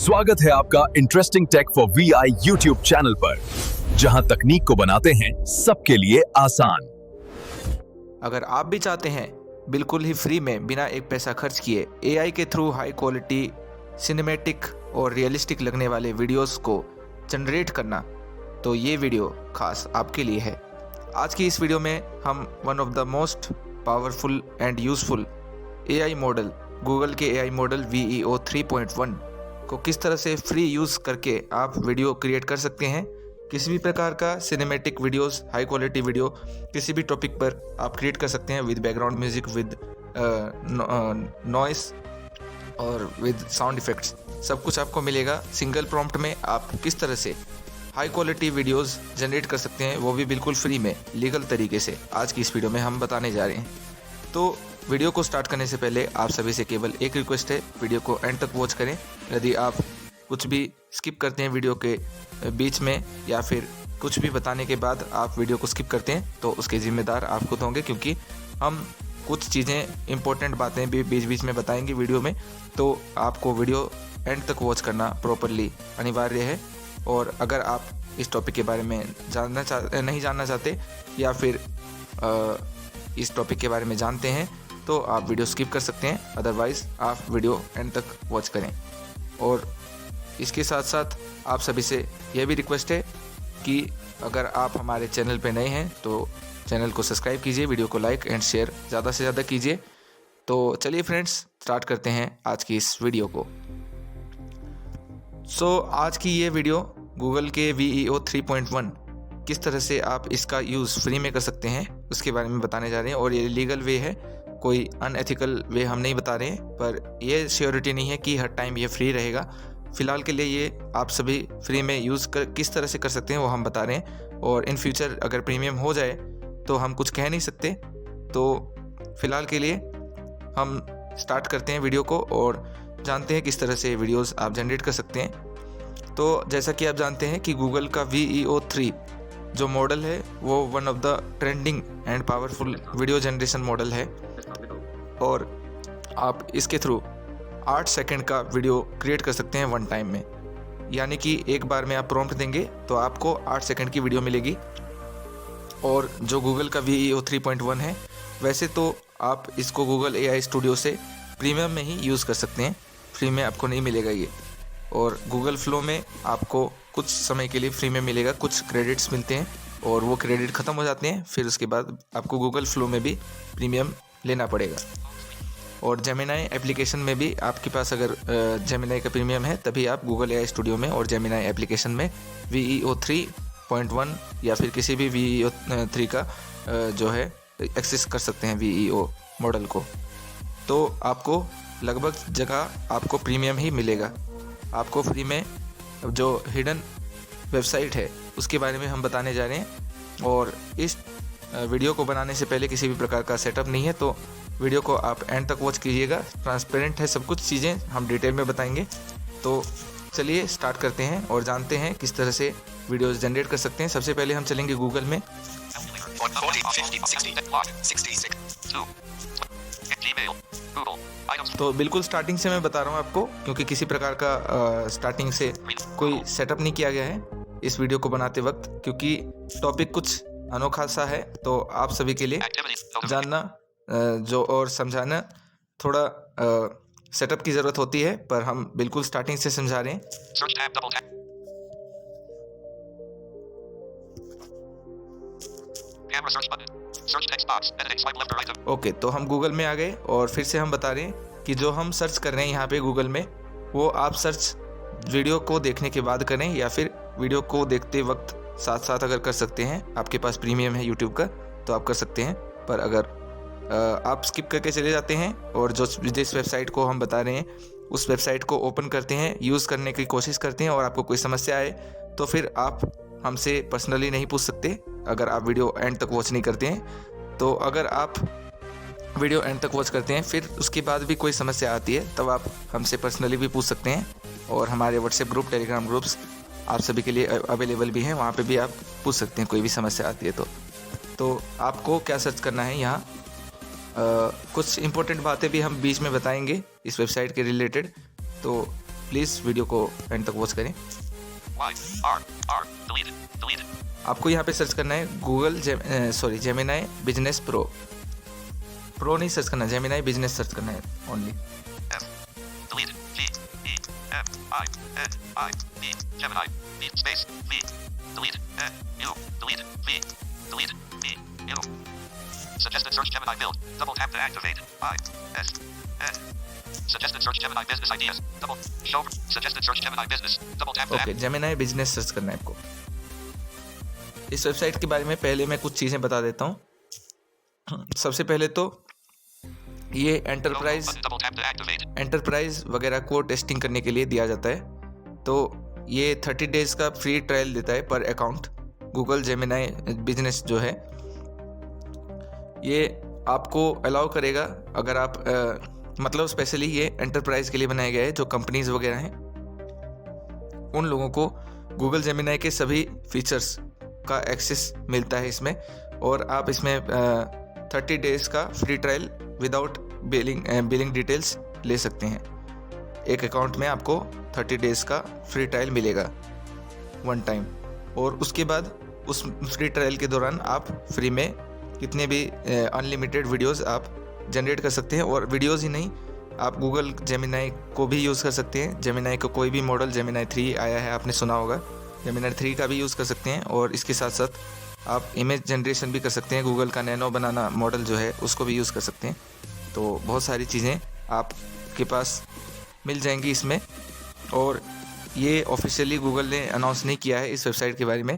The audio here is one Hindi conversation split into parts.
स्वागत है आपका interesting tech for VI YouTube channel पर, जहां तकनीक को बनाते हैं सबके लिए आसान। अगर आप भी चाहते हैं बिल्कुल ही फ्री में बिना एक पैसा खर्च किए एआई के थ्रू हाई क्वालिटी सिनेमैटिक और रियलिस्टिक लगने वाले वीडियोस को जनरेट करना, तो ये वीडियो खास आपके लिए है। आज की इस वीडियो में हम one of the most powerful and useful AI model Google के एआई मॉडल VEO 3.1 को किस तरह से फ्री यूज़ करके आप वीडियो क्रिएट कर सकते हैं। किसी भी प्रकार का cinematic videos, high quality video किसी भी टॉपिक पर आप क्रिएट कर सकते हैं with background music, with noise और विद साउंड इफ़ेक्ट्स। सब कुछ आपको मिलेगा सिंगल प्रॉम्प्ट में। आप किस तरह से हाई क्वालिटी वीडियोस जनरेट कर सकते हैं, वो भी बिल्कुल फ्री में, लीगल तरीके से, आज की इस वीडियो में हम बताने जा रहे हैं। तो वीडियो को स्टार्ट करने से पहले आप सभी से केवल एक रिक्वेस्ट है, वीडियो को एंड तक वॉच करें। यदि आप कुछ भी स्किप करते हैं वीडियो के बीच में या फिर कुछ भी बताने के बाद आप वीडियो को स्किप करते हैं, तो उसके ज़िम्मेदार आप खुद होंगे, क्योंकि हम कुछ चीज़ें, इंपॉर्टेंट बातें भी बीच बीच में बताएंगे वीडियो में। तो आपको वीडियो एंड तक वॉच करना प्रॉपरली अनिवार्य है। और अगर आप इस टॉपिक के बारे में नहीं जानना चाहते या फिर इस टॉपिक के बारे में जानते हैं, तो आप वीडियो स्किप कर सकते हैं। अदरवाइज़ आप वीडियो एंड तक वॉच करें। और इसके साथ साथ आप सभी से यह भी रिक्वेस्ट है कि अगर आप हमारे चैनल पे नए हैं तो चैनल को सब्सक्राइब कीजिए, वीडियो को लाइक एंड शेयर ज़्यादा से ज़्यादा कीजिए। तो चलिए फ्रेंड्स, स्टार्ट करते हैं आज की इस वीडियो को। आज की ये वीडियो गूगल के VEO 3.1 किस तरह से आप इसका यूज़ फ्री में कर सकते हैं उसके बारे में बताने जा रहे हैं। और ये लीगल वे है, कोई अनएथिकल वे हम नहीं बता रहे हैं, पर ये श्योरिटी नहीं है कि हर टाइम ये फ्री रहेगा। फ़िलहाल के लिए ये आप सभी फ्री में यूज़ किस तरह से कर सकते हैं वो हम बता रहे हैं। और इन फ्यूचर अगर प्रीमियम हो जाए तो हम कुछ कह नहीं सकते। तो फ़िलहाल के लिए हम स्टार्ट करते हैं वीडियो को और जानते हैं किस तरह से वीडियोज़ आप जनरेट कर सकते हैं। तो जैसा कि आप जानते हैं कि गूगल का VEO 3 जो मॉडल है वो one of the trending and powerful video generation model है। और आप इसके थ्रू 8 सेकंड का वीडियो क्रिएट कर सकते हैं वन टाइम में। यानी कि एक बार में आप प्रॉम्प्ट देंगे तो आपको 8 सेकंड की वीडियो मिलेगी। और जो गूगल का VEO 3.1 है, वैसे तो आप इसको गूगल AI स्टूडियो से प्रीमियम में ही यूज़ कर सकते हैं, फ्री में आपको नहीं मिलेगा ये। और गूगल फ्लो में आपको कुछ समय के लिए फ्री में मिलेगा, कुछ क्रेडिट्स मिलते हैं और वो क्रेडिट ख़त्म हो जाते हैं, फिर उसके बाद आपको गूगल फ्लो में भी प्रीमियम लेना पड़ेगा। और जेमिनाई एप्लीकेशन में भी आपके पास अगर जेमिनाई का प्रीमियम है, तभी आप गूगल AI स्टूडियो में और जेमिनाई एप्लीकेशन में VEO 3.1 या फिर किसी भी VEO 3 का जो है एक्सेस कर सकते हैं VEO मॉडल को। तो आपको लगभग जगह आपको प्रीमियम ही मिलेगा। आपको फ्री में जो हिडन वेबसाइट है उसके बारे में हम बताने जा रहे हैं। और इस वीडियो को बनाने से पहले किसी भी प्रकार का सेटअप नहीं है, तो वीडियो को आप एंड तक वॉच कीजिएगा। ट्रांसपेरेंट है सब कुछ, चीज़ें हम डिटेल में बताएंगे। तो चलिए स्टार्ट करते हैं और जानते हैं किस तरह से वीडियोस जनरेट कर सकते हैं। सबसे पहले हम चलेंगे गूगल में। तो बिल्कुल स्टार्टिंग से मैं बता रहा हूँ आपको, क्योंकि किसी प्रकार का स्टार्टिंग से कोई सेटअप नहीं किया गया है इस वीडियो को बनाते वक्त, क्योंकि टॉपिक कुछ अनोखा सा है। तो आप सभी के लिए जानना जो और समझाना थोड़ा सेटअप की ज़रूरत होती है, पर हम बिल्कुल स्टार्टिंग से समझा रहे हैं। ओके, तो हम गूगल में आ गए और फिर से हम बता रहे हैं कि जो हम सर्च कर रहे हैं यहाँ पे गूगल में, वो आप सर्च वीडियो को देखने के बाद करें या फिर वीडियो को देखते वक्त साथ साथ अगर कर सकते हैं, आपके पास प्रीमियम है यूट्यूब का तो आप कर सकते हैं। पर अगर आप स्किप करके चले जाते हैं और जिस वेबसाइट को हम बता रहे हैं उस वेबसाइट को ओपन करते हैं, यूज़ करने की कोशिश करते हैं और आपको कोई समस्या आए, तो फिर आप हमसे पर्सनली नहीं पूछ सकते अगर आप वीडियो एंड तक वॉच नहीं करते हैं। तो अगर आप वीडियो एंड तक वॉच करते हैं फिर उसके बाद भी कोई समस्या आती है, तब आप हमसे पर्सनली भी पूछ सकते हैं। और हमारे व्हाट्सएप ग्रुप, टेलीग्राम ग्रुप्स आप सभी के लिए अवेलेबल भी हैं, वहाँ पे भी आप पूछ सकते हैं कोई भी समस्या आती है तो आपको क्या सर्च करना है यहाँ। कुछ इम्पोर्टेंट बातें भी हम बीच में बताएंगे इस वेबसाइट के रिलेटेड। तो प्लीज़ वीडियो को एंड तक वॉच करें। आपको यहाँ पे सर्च करना है गूगल जेमिनाई बिजनेस प्रो नहीं सर्च करना, जेमिनाई बिजनेस सर्च करना है only. Suggested search Gemini build. Double tap to activate. Suggested search Gemini business ideas. Double show. Suggested search Gemini business. Double tap to okay, Gemini business search करना है आपको। इस वेबसाइट के बारे में पहले मैं कुछ चीज़ें बता देता हूँ। सबसे पहले तो ये एंटरप्राइज वगैरह को टेस्टिंग करने के लिए दिया जाता है। तो ये 30 डेज का फ्री ट्रायल देता है पर अकाउंट। गूगल जेमिनाई बिजनेस जो है ये आपको अलाउ करेगा अगर आप मतलब स्पेशली ये एंटरप्राइज के लिए बनाया गया है। जो कंपनीज वगैरह हैं उन लोगों को गूगल जेमिनाई के सभी फीचर्स का एक्सेस मिलता है इसमें, और आप इसमें 30 डेज का free trial without billing details ले सकते हैं। एक अकाउंट में आपको 30 डेज का फ्री ट्रायल मिलेगा वन टाइम, और उसके बाद उस फ्री ट्रायल के दौरान आप फ्री में कितने भी अनलिमिटेड वीडियोस आप जनरेट कर सकते हैं। और वीडियोस ही नहीं, आप गूगल जेमिनाई को भी यूज़ कर सकते हैं। जेमिनाई का कोई भी मॉडल, जेमिनाई 3 आया है आपने सुना होगा, जेमिनाई 3 का भी यूज़ कर सकते हैं। और इसके साथ साथ आप इमेज जनरेशन भी कर सकते हैं। गूगल का नैनो बनाना मॉडल जो है उसको भी यूज़ कर सकते हैं। तो बहुत सारी चीज़ें आपके पास मिल जाएंगी इसमें, और ये ऑफिशियली गूगल ने अनाउंस नहीं किया है इस वेबसाइट के बारे में,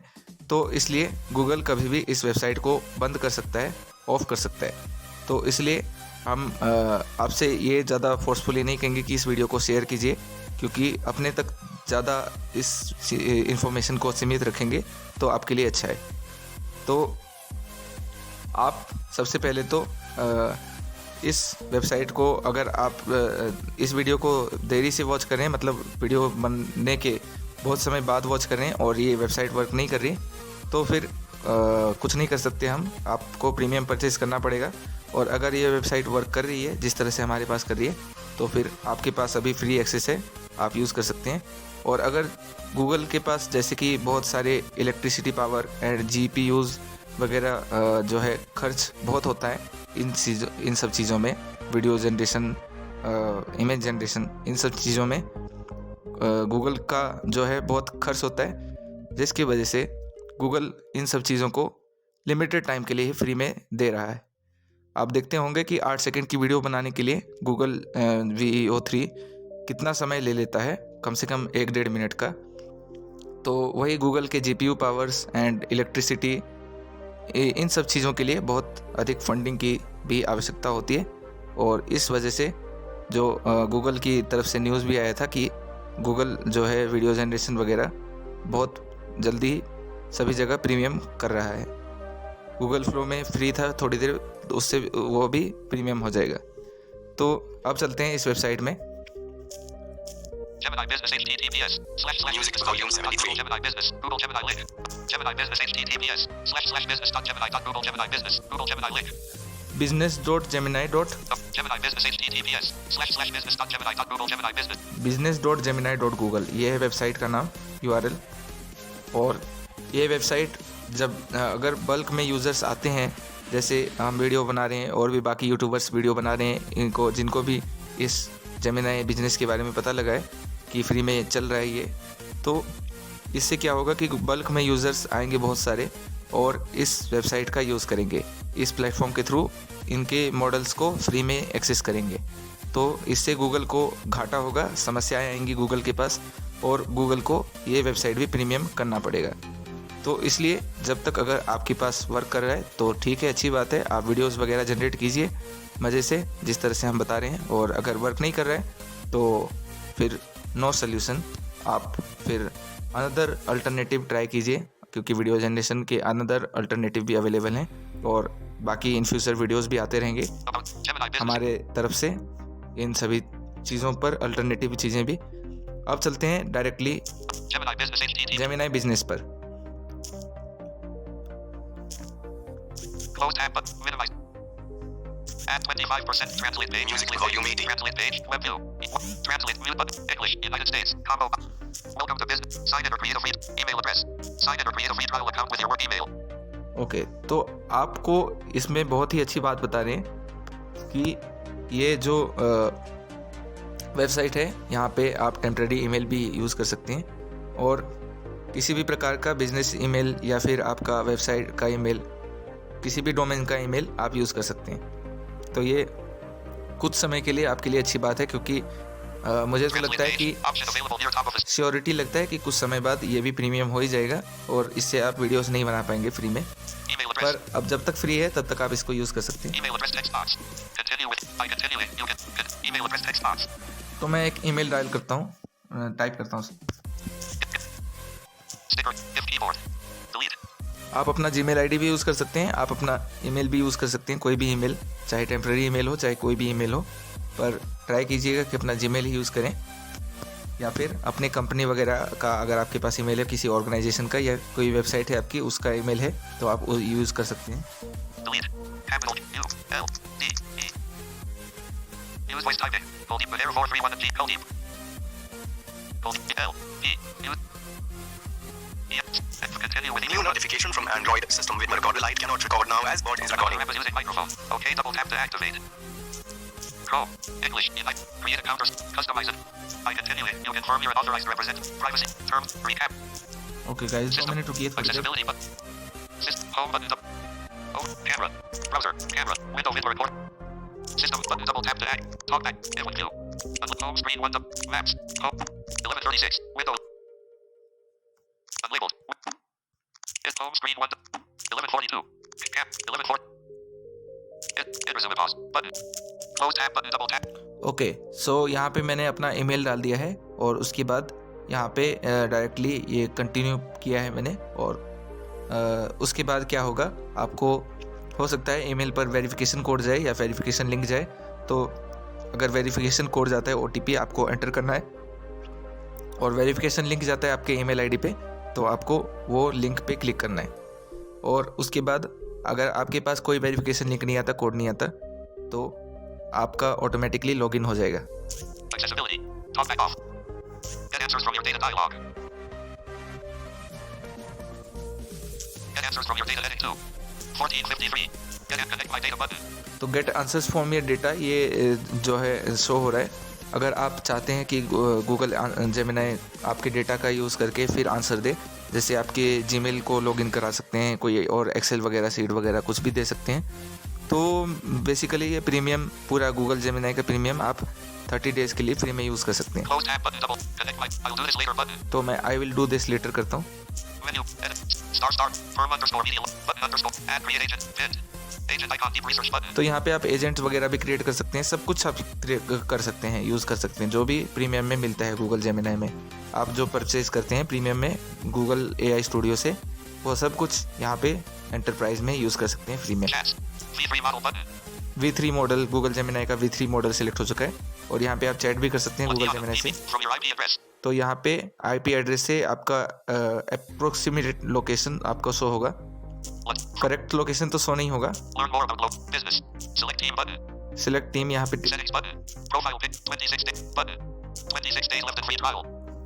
तो इसलिए गूगल कभी भी इस वेबसाइट को बंद कर सकता है, ऑफ कर सकता है। तो इसलिए हम आपसे ये ज़्यादा फोर्सफुली नहीं कहेंगे कि इस वीडियो को शेयर कीजिए, क्योंकि अपने तक ज़्यादा इस इंफॉर्मेशन को सीमित रखेंगे तो आपके लिए अच्छा है। तो आप सबसे पहले तो इस वेबसाइट को, अगर आप इस वीडियो को देरी से वॉच करें, मतलब वीडियो बनने के बहुत समय बाद वॉच करें और ये वेबसाइट वर्क नहीं कर रही, तो फिर कुछ नहीं कर सकते हम, आपको प्रीमियम परचेज़ करना पड़ेगा। और अगर ये वेबसाइट वर्क कर रही है जिस तरह से हमारे पास कर रही है, तो फिर आपके पास अभी फ्री एक्सेस है, आप यूज़ कर सकते हैं। और अगर गूगल के पास जैसे कि बहुत सारे इलेक्ट्रिसिटी पावर एंड GPUs वगैरह जो है खर्च बहुत होता है इन सब चीज़ों में, वीडियो जनरेशन, इमेज जनरेशन, इन सब चीज़ों में गूगल का जो है बहुत खर्च होता है, जिसकी वजह से गूगल इन सब चीज़ों को लिमिटेड टाइम के लिए ही फ्री में दे रहा है। आप देखते होंगे कि 8 सेकंड की वीडियो बनाने के लिए गूगल VEO3 कितना समय ले लेता है, कम से कम 1-1.5 मिनट का। तो वही गूगल के GPU पावर्स एंड इलेक्ट्रिसिटी, इन सब चीज़ों के लिए बहुत अधिक फंडिंग की भी आवश्यकता होती है। और इस वजह से जो गूगल की तरफ से न्यूज़ भी आया था कि गूगल जो है वीडियो जनरेशन वगैरह बहुत जल्दी सभी जगह प्रीमियम कर रहा है। गूगल फ्लो में फ्री था थोड़ी देर, उससे वो भी प्रीमियम हो जाएगा। तो अब चलते हैं इस वेबसाइट में। Gemini Business https//music volume 73 Gemini Business Google Gemini link Gemini Business https//business.gemini.google Gemini Business Google Gemini link business.gemini. Gemini Business https//business.gemini.google Gemini Business business.gemini.google ये है वेबसाइट का नाम, URL। और ये वेबसाइट जब अगर बल्क में यूज़र्स आते हैं, जैसे हम वीडियो बना रहे हैं और भी बाकी यूट्यूबर्स वीडियो बना रहे हैं, जिनको भी इस जेमिनाई बिजनेस के बारे में पता लगा है कि फ्री में चल रहा है ये, तो इससे क्या होगा कि बल्क में यूज़र्स आएंगे बहुत सारे और इस वेबसाइट का यूज़ करेंगे, इस प्लेटफॉर्म के थ्रू इनके मॉडल्स को फ्री में एक्सेस करेंगे। तो इससे गूगल को घाटा होगा, समस्याएं आएंगी गूगल के पास, और गूगल को ये वेबसाइट भी प्रीमियम करना पड़ेगा। तो इसलिए जब तक अगर आपके पास वर्क कर रहा है तो ठीक है, अच्छी बात है, आप वीडियोस वगैरह जनरेट कीजिए मज़े से, जिस तरह से हम बता रहे हैं। और अगर वर्क नहीं कर रहा है तो फिर नो सोल्यूशन, आप फिर अनदर अल्टरनेटिव ट्राई कीजिए, क्योंकि वीडियो जनरेशन के अनदर अल्टरनेटिव भी अवेलेबल हैं, और बाकी इन फ्यूचर वीडियोज़ भी आते रहेंगे हमारे तरफ से इन सभी चीज़ों पर, अल्टरनेटिव चीज़ें भी। अब चलते हैं डायरेक्टली जेमिनाई बिजनेस पर। Close tab but minimize Add 25% translate page. Music volume 80. Translate page. Web view. Translate mute button. English. United States. Combo. Welcome to business. Sign in or create a free email address. Sign in or create a free trial account with your work email. Okay, तो आपको इसमें बहुत ही अच्छी बात बता रहे हैं कि ये जो वेबसाइट है यहाँ पे आप टेम्परेरी ईमेल भी यूज़ कर सकते हैं और किसी भी प्रकार का बिजनेस ईमेल या फिर आपका वेबसाइट का ईमेल, किसी भी डोमेन का ईमेल आप यूज़ कर सकते हैं। तो ये कुछ समय के लिए आपके लिए अच्छी बात है, क्योंकि मुझे तो लगता है कि श्योरिटी लगता है कि कुछ समय बाद ये भी प्रीमियम हो ही जाएगा और इससे आप वीडियोस नहीं बना पाएंगे फ्री में, पर अब जब तक फ्री है तब तक आप इसको यूज़ कर सकते हैं। तो मैं एक ईमेल डायल करता हूँ, टाइप करता हूँ। आप अपना जीमेल आईडी भी यूज़ कर सकते हैं, आप अपना ईमेल भी यूज़ कर सकते हैं, कोई भी ईमेल, चाहे टेम्परेरी ईमेल हो चाहे कोई भी ईमेल हो, पर ट्राई कीजिएगा कि अपना जीमेल ही यूज़ करें, या फिर अपने कंपनी वगैरह का अगर आपके पास ईमेल है, किसी ऑर्गेनाइजेशन का या कोई वेबसाइट है आपकी उसका ईमेल है तो आप वो यूज़ कर सकते हैं। New notification from Android system with recorder light cannot record now as bot is recording. Members using microphone. Okay, double tap to activate. Chrome, English, create account or customize it. I continue it. You confirm you're authorized representative. Privacy, terms, recap. Okay guys, 2 minute रुकिए। Accessibility button. System, home button, oh, camera, browser, camera, window, video record. System button, double tap to act. Talk back, input view. Home screen, one, maps, home, 1136, window. Unlabeled. Hit home screen 1 1142. Cap 1140. Hit resume pause button. Close tab button double tap. Okay, so यहाँ पे मैंने अपना ईमेल डाल दिया है और उसके बाद यहाँ पे डायरेक्टली ये कंटिन्यू किया है मैंने, और उसके बाद क्या होगा, आपको हो सकता है ईमेल पर वेरिफिकेशन कोड जाए या वेरिफिकेशन लिंक जाए। तो अगर वेरिफिकेशन कोड जाता है ओटीपी आपको एंटर करना है, और वेरिफिकेशन लिंक जाता है आपके ईमेल आईडी पे तो आपको वो लिंक पे क्लिक करना है। और उसके बाद अगर आपके पास कोई वेरिफिकेशन लिंक नहीं आता, कोड नहीं आता, तो आपका ऑटोमेटिकली लॉगिन हो जाएगा। Accessibility. Talk back off. Get answers from your data dialog. Get answers from your data heading 2. 1453. Get and connect my data button. तो get answers from your data ये जो है शो हो रहा है। अगर आप चाहते हैं कि गूगल जेमिनी आपके डेटा का यूज़ करके फिर आंसर दे, जैसे आपके जीमेल को लॉगिन करा सकते हैं, कोई और एक्सेल वगैरह शीट वगैरह कुछ भी दे सकते हैं, तो बेसिकली ये प्रीमियम, पूरा गूगल जेमिनी का प्रीमियम आप 30 डेज़ के लिए फ्री में यूज़ कर सकते हैं। Close tab button double connect my I'll do this later button. तो मैं I will do this later करता हूँ। Menu edit star firm underscore media button underscore add create agent pinned agent icon deep research button. तो यहाँ पे आप एजेंट वगैरह भी क्रिएट कर सकते हैं, सब कुछ आप कर सकते हैं, यूज़ कर सकते हैं, जो भी प्रीमियम में मिलता है गूगल जेमिनी में। आप जो परचेज करते हैं प्रीमियम में गूगल AI स्टूडियो से, वो सब कुछ यहाँ पे एंटरप्राइज में यूज़ कर सकते हैं फ्री में। Chat V3 model button. V3 model, Google Gemini का V3 मॉडल सिलेक्ट हो चुका है, और यहाँ पे आप चैट भी कर सकते हैं गूगल जेमिनी से। From your IP address. तो यहाँ पे IP एड्रेस से आपका अप्रोक्सीमेट लोकेशन आपको शो होगा, करेक्ट लोकेशन तो शो नहीं होगा। Learn more about local business. Select team button. Select team यहाँ पे, Settings button. Profile pic 26 days button. 26 days left in free trial.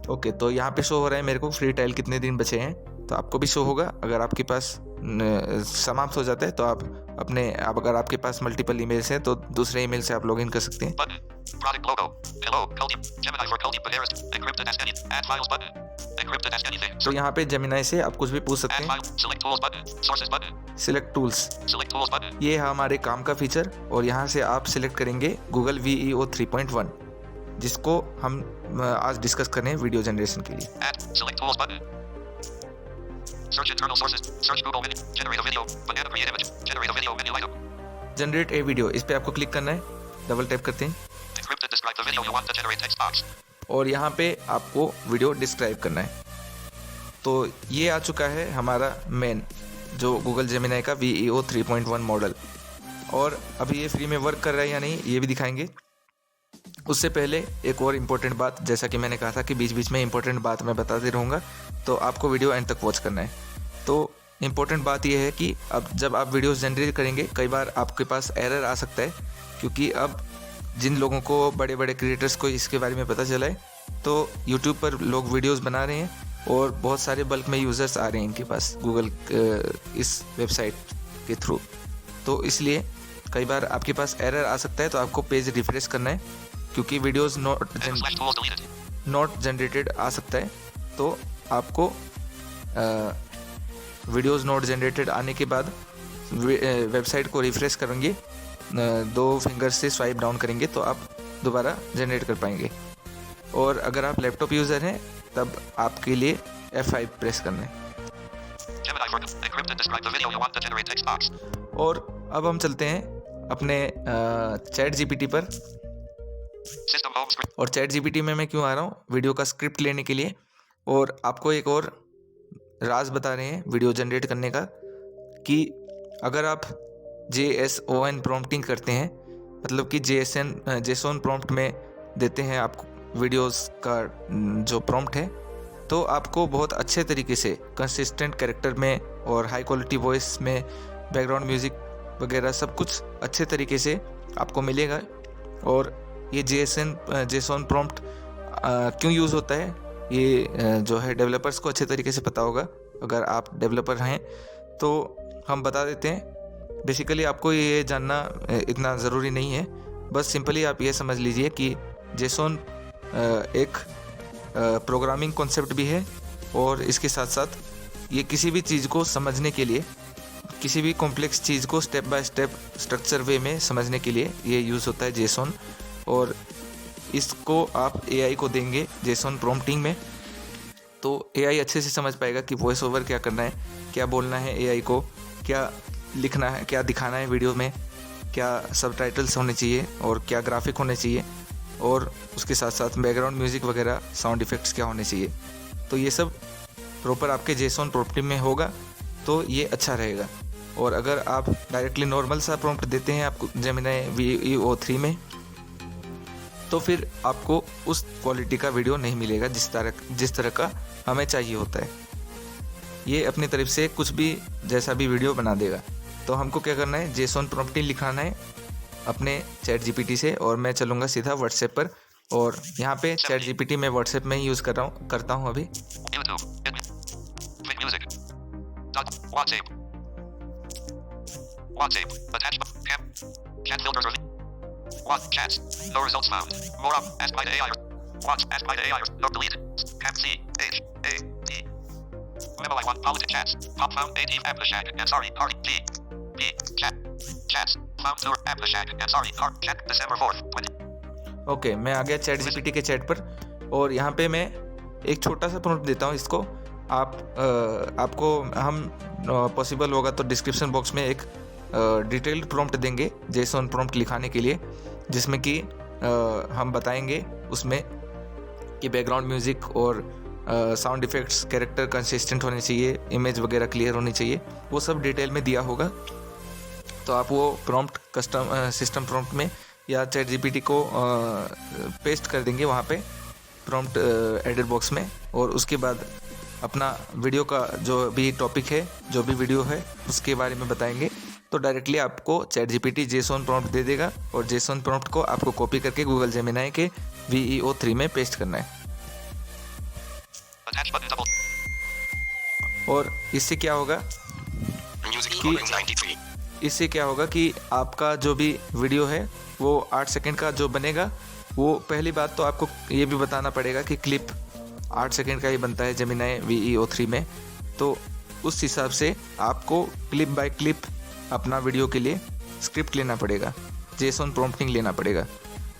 Okay, तो यहाँ पे शो हो रहा है मेरे को फ्री ट्रायल कितने दिन बचे हैं, तो आपको भी शो होगा। अगर आपके पास समाप्त हो जाता है तो आप अगर आपके पास मल्टीपल ईमेल्स हैं तो दूसरे ईमेल से आप लॉगिन कर सकते हैं। Button. Product logo. Hello. Culdeep. Gemini for Culdeep Polaris. Encrypted as any. Add files button. Encrypted as anything. तो यहाँ पे जेमिनी से आप कुछ भी पूछ सकते Add हैं। file. Select tools button. Sources button. Select tools, Select tools button. ये है हमारे काम का फीचर, और यहाँ से आप सिलेक्ट करेंगे गूगल VEO 3.1, जिसको हम आज डिस्कस कर रहे हैं वीडियो जनरेशन के लिए। Add. Select tools button. Search internal sources. Search Google menu. Generate a video. Banana create image. Generate a video menu item. Generate a video, इस पे आपको क्लिक करना है, डबल टैप करते हैं, Encrypted. Describe the video you want to generate text box. और यहाँ पे आपको वीडियो डिस्क्राइब करना है। तो ये आ चुका है हमारा मेन जो गूगल जेमिनी का VEO 3.1 मॉडल, और अभी ये फ्री में वर्क कर रहा है या नहीं ये भी दिखाएंगे। उससे पहले एक और इम्पोर्टेंट बात, जैसा कि मैंने कहा था कि बीच बीच में इम्पोर्टेंट बात मैं बताते रहूँगा, तो आपको वीडियो एंड तक वॉच करना है। तो इम्पोर्टेंट बात यह है कि अब जब आप वीडियोस जनरेट करेंगे कई बार आपके पास एरर आ सकता है, क्योंकि अब जिन लोगों को, बड़े बड़े क्रिएटर्स को इसके बारे में पता चला है, तो यूट्यूब पर लोग वीडियोस बना रहे हैं और बहुत सारे बल्क में यूज़र्स आ रहे हैं इनके पास गूगल इस वेबसाइट के थ्रू। तो इसलिए कई बार आपके पास एरर आ सकता है, तो आपको पेज रिफ्रेश करना है, क्योंकि वीडियोस नॉट जनरेटेड आ सकता है। तो आपको वीडियोस नॉट जनरेटेड आने के बाद वेबसाइट को रिफ्रेश करेंगे, 2 फिंगर से स्वाइप डाउन करेंगे तो आप दोबारा जनरेट कर पाएंगे। और अगर आप लैपटॉप यूज़र हैं तब आपके लिए F5 प्रेस करना है। और अब हम चलते हैं अपने चैट जीपीटी पर। और चैट जीपीटी में मैं क्यों आ रहा हूँ? वीडियो का स्क्रिप्ट लेने के लिए। और आपको एक और राज बता रहे हैं वीडियो जनरेट करने का, कि अगर आप JSON प्रॉम्प्टिंग करते हैं, मतलब कि JSON प्रॉम्प्ट में देते हैं आपको वीडियोस का जो प्रॉम्प्ट है, तो आपको बहुत अच्छे तरीके से कंसिस्टेंट कैरेक्टर में और हाई क्वालिटी वॉइस में, बैकग्राउंड म्यूज़िक वगैरह सब कुछ अच्छे तरीके से आपको मिलेगा। और ये JSON प्रॉम्प्ट क्यों यूज़ होता है, ये जो है डेवलपर्स को अच्छे तरीके से पता होगा। अगर आप डेवलपर हैं तो हम बता देते हैं। बेसिकली आपको ये जानना इतना ज़रूरी नहीं है, बस सिंपली आप ये समझ लीजिए कि JSON एक प्रोग्रामिंग कॉन्सेप्ट भी है, और इसके साथ साथ ये किसी भी चीज़ को समझने के लिए, किसी भी कॉम्प्लेक्स चीज़ को स्टेप बाय स्टेप स्ट्रक्चर वे में समझने के लिए ये यूज़ होता है JSON। और इसको आप AI को देंगे JSON प्रॉम्प्टिंग में, तो AI अच्छे से समझ पाएगा कि वॉइस ओवर क्या करना है, क्या बोलना है AI को, क्या लिखना है, क्या दिखाना है वीडियो में, क्या सबटाइटल्स होने चाहिए और क्या ग्राफिक होने चाहिए, और उसके साथ साथ बैकग्राउंड म्यूज़िक वगैरह, साउंड इफ़ेक्ट्स क्या होने चाहिए। तो ये सब प्रॉपर आपके JSON प्रॉम्प्टिंग में होगा, तो ये अच्छा रहेगा। और अगर आप डायरेक्टली नॉर्मल सा प्रॉम्प्ट देते हैं आपको जेमिनी VEO3 में, तो फिर आपको उस क्वालिटी का वीडियो नहीं मिलेगा जिस तरह का हमें चाहिए होता है। ये अपनी तरफ से कुछ भी जैसा भी वीडियो बना देगा। तो हमको क्या करना है, JSON प्रॉम्प्टिंग लिखाना है अपने चैट जीपीटी से, और मैं चलूँगा सीधा व्हाट्सएप पर। और यहाँ पे चैट जीपीटी मैं व्हाट्सएप में ही यूज़ करता हूँ अभी। What chats? No results found. More up. Asked by the AI. Watch. Asked by the AI. No delete. Cam C H A T. Memo I want. Politic chats. Pop found A T Amplishag. And sorry. Party P P chat. Chats. Found tour Amplishag. And sorry. Chat December 4th. 20. Okay, मैं आ गया चैट जीपीटी के चैट पर, और यहाँ पे मैं एक छोटा सा प्रॉम्प्ट देता हूँ इसको। आपको हम पॉसिबल होगा तो डिस्क्रिप्शन बॉक्स में एक डिटेल्ड प्रॉम्प्ट देंगे JSON प्रॉम्प्ट लिखाने के लिए, जिसमें कि हम बताएंगे उसमें कि बैकग्राउंड म्यूज़िक और साउंड इफ़ेक्ट्स, कैरेक्टर कंसिस्टेंट होने चाहिए, इमेज वगैरह क्लियर होनी चाहिए, वो सब डिटेल में दिया होगा। तो आप वो प्रॉम्प्ट सिस्टम प्रॉम्प्ट में या चैट जीपीटी को पेस्ट कर देंगे वहाँ पे प्रॉम्प्ट एडिट बॉक्स में, और उसके बाद अपना वीडियो का जो भी टॉपिक है, जो भी वीडियो है, उसके बारे में बताएंगे। तो डायरेक्टली आपको चैट जीपीटी JSON प्रॉम्प्ट दे देगा, और JSON प्रॉम्प्ट को आपको कॉपी करके गूगल जेमिनी के VEO3 में पेस्ट करना है। और इससे क्या होगा कि आपका जो भी वीडियो है वो 8 सेकंड का जो बनेगा, वो पहली बात तो आपको ये भी बताना पड़ेगा कि क्लिप 8 सेकंड का ही बनता है जेमिनी VEO3 में। तो उस हिसाब से आपको क्लिप बाय क्लिप अपना वीडियो के लिए स्क्रिप्ट लेना पड़ेगा, JSON प्रॉम्प्टिंग लेना पड़ेगा,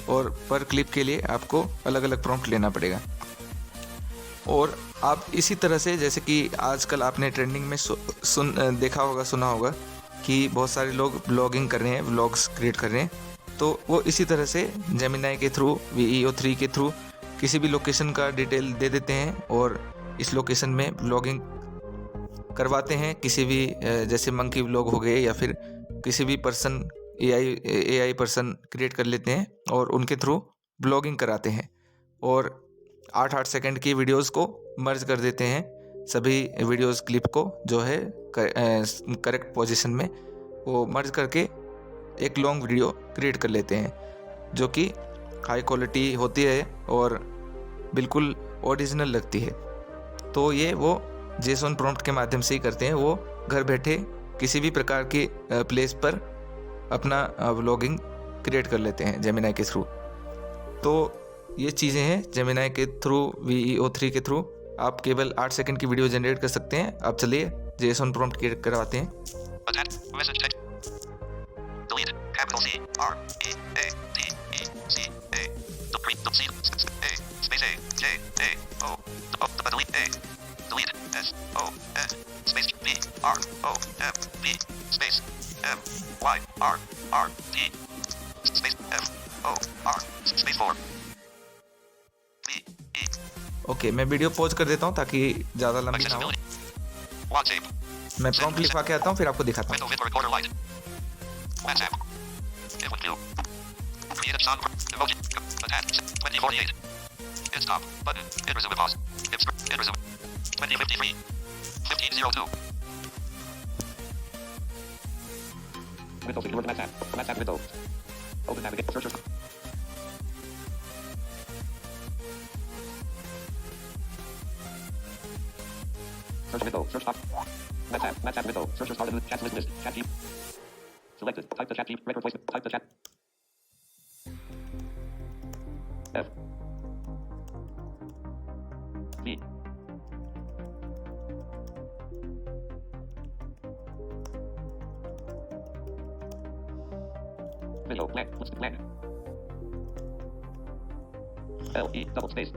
और पर क्लिप के लिए आपको अलग अलग प्रॉम्प्ट लेना पड़ेगा। और आप इसी तरह से, जैसे कि आजकल आपने ट्रेंडिंग में देखा होगा, सुना होगा कि बहुत सारे लोग ब्लॉगिंग कर रहे हैं, व्लॉग्स क्रिएट कर रहे हैं, तो वो इसी तरह से जेमिनी के थ्रू, VEO3 के थ्रू किसी भी लोकेशन का डिटेल दे देते हैं, और इस लोकेशन में ब्लॉगिंग करवाते हैं। किसी भी जैसे मंकी व्लॉग हो गए, या फिर किसी भी पर्सन AI पर्सन क्रिएट कर लेते हैं और उनके थ्रू ब्लॉगिंग कराते हैं, और 8-8 सेकंड की वीडियोस को मर्ज कर देते हैं सभी वीडियोस क्लिप को जो है करेक्ट पोजीशन में वो मर्ज करके एक लॉन्ग वीडियो क्रिएट कर लेते हैं जो कि हाई क्वालिटी होती है और बिल्कुल ओरिजिनल लगती है। तो ये वो जेसन प्रॉम्प्ट के माध्यम से ही करते हैं। वो घर बैठे किसी भी प्रकार की प्लेस पर अपना व्लॉगिंग क्रिएट कर लेते हैं जेमिनाई के थ्रू। तो ये चीज़ें हैं जेमिनाई के थ्रू, VEO3 के थ्रू आप केवल 8 सेकंड की वीडियो जनरेट कर सकते हैं। अब चलिए जेसन प्रॉम्प्ट क्रिएट करवाते हैं। Message text. Delete. Capital C R E A D E C A. The C A space A J A O. Delete A. Delete S O N space B R O M B space M Y R R D space F O R space 4 B E. Okay, मैं वीडियो पॉज कर देता हूँ ताकि ज़्यादा लंबी ना हो। WhatsApp. मैं प्रॉम्प्ट लिखवा के आता हूँ, फिर आपको दिखाता हूँ। Window with recorder light. WhatsApp. It would do. Create a song. Emoji. Attach. 2048. Hit stop. Button. Hit resume pause. Hit resume. 2053. 1502. Window secure WhatsApp. WhatsApp window. Open navigate. Search. Search window. Search box. WhatsApp. WhatsApp window. Search started with chat list. Chat G. Selected. Type the chat G. Record voice. Type the chat. F. V. Video. Blank. List blank. L E double space.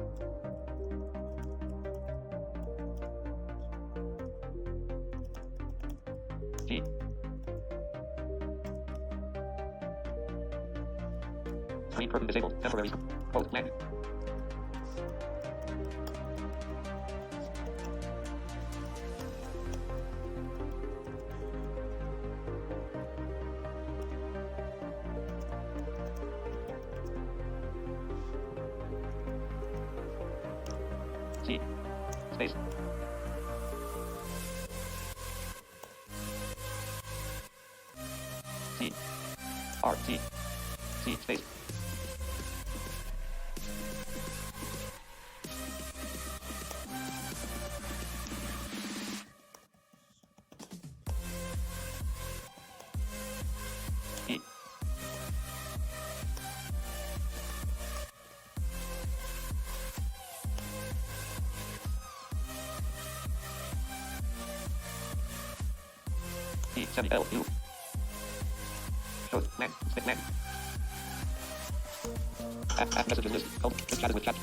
G. Screen curtain disabled. Temporary. Close blank. C. Space. C. R. C. C. Space. E. E. 7 L. U. Shows blank. Stick blank. App messages list. Code. Just chatted with chat.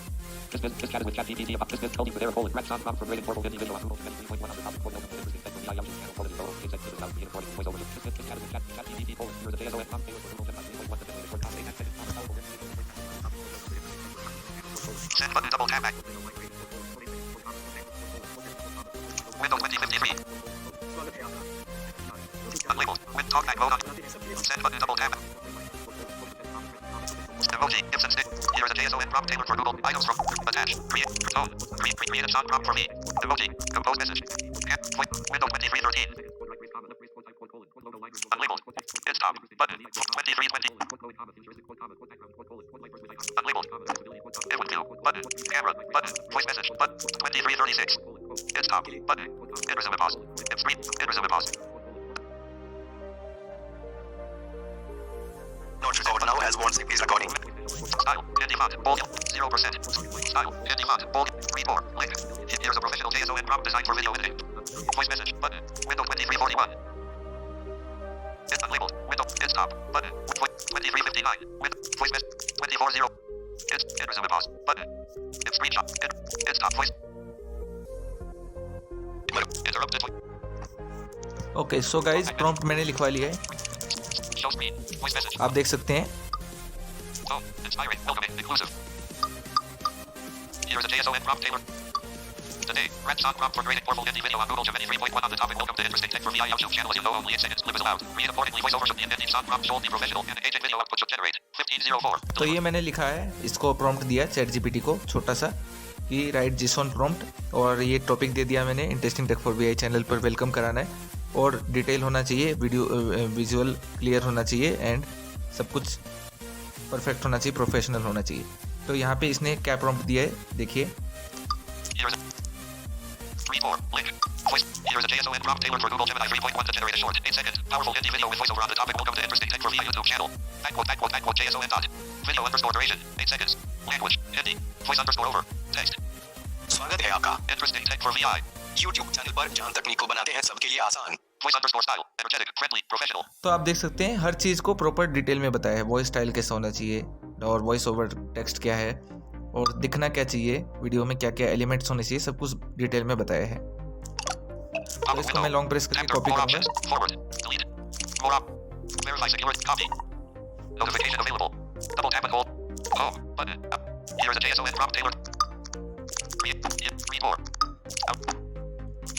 Just chatted with chat GPT about this coding with error colon. Red sound prompt for graded portal individual on Google 3.100 code open interesting text from the YouTube channel quality photo. It's exit without creative voice over. Just chatted with chat GPT colon. Here's a JSON prompt tailored for Google 3.1 to record content and settings on the Send button double tap back. Window 2053. Unlabeled. With talkback mode on. Send button double tap. Emoji. Gibson stick. Here is a JSON prompt tailored for Google. Items from. Attach. Create. Tone. Create a song prompt for me. Emoji. Compose message. Window 2313. Unlabeled. Hit stop. Button. 2320. Unlabeled. It would do. Button. Camera. Button. Voice message. Button. 2336. Hit stop. Button. Hit resume pause. Hit screen. Hit resume pause. Note record now has 1 CP's recording. Style. Indie font. Bold. 0%. Style. Indie font. Bold. Read more. Link. Here's a professional JSON prompt designed for video editing. Voice message. Button. Window 2341. Hit unlabeled. Window. Hit stop. Button. 2359. Voice message. 240. Hit resume pause. Button. Hit screenshot. Hit stop. Voice. Interrupted. Okay, so guys prompt मैंने लिखवा लिया है, Show screen. Voice message. आप देख सकते हैं। Tone. Inspiring. Welcoming. Inclusive. Here's a JSON prompt tailored. Today, red song prompt for graded portal indie video on Google Gemini 3.1 on the topic. Welcome to Interesting Tech for VI YouTube channel. As you know, only 8 seconds clip is allowed. Read accordingly. Voiceover should be in indie song prompt should be professional and agent video output should generate 1504. तो ये मैंने लिखा है, इसको प्रॉम्प्ट दिया चैट जीपीटी को छोटा सा। कि राइट JSON प्रॉम्प्ट, और ये टॉपिक दे दिया मैंने, interesting tech for VI channel पर वेलकम कराना है, और डिटेल होना चाहिए, वीडियो विजुअल क्लियर होना चाहिए, एंड सब कुछ परफेक्ट होना चाहिए, प्रोफेशनल होना चाहिए। तो यहाँ पे इसने क्या प्रॉम्प्ट दिया है देखिए। Here's a 3-4 link. Voice. Here's a JSON prompt tailored for Google Gemini 3.1 to generate a short 8-second powerful indie video with voiceover on the topic. Welcome to Interesting Tech for VI YouTube channel. JSON dot. Video underscore duration 8 seconds. Language Hindi. Voice underscore over. Text. स्वागत है आपका Interesting Tech for VI YouTube channel पर, जहां तकनीक को बनाते हैं सबके लिए आसान। Voice underscore style. Energetic, friendly, professional. तो आप देख सकते हैं हर चीज़ को प्रॉपर डिटेल में बताया है। वॉइस स्टाइल कैसा होना चाहिए, और वॉइस ओवर टेक्स्ट क्या है, और दिखना क्या चाहिए, वीडियो में क्या क्या एलिमेंट्स होने चाहिए, सब कुछ डिटेल में बताया है। तो इसको मैं लॉन्ग प्रेस करके कॉपी करूंगा। Forward. Delete. More up. Verify security. Copy. Notification available. Double tap and hold. Home button. Here is a JSON prompt tailored. Read more. Out.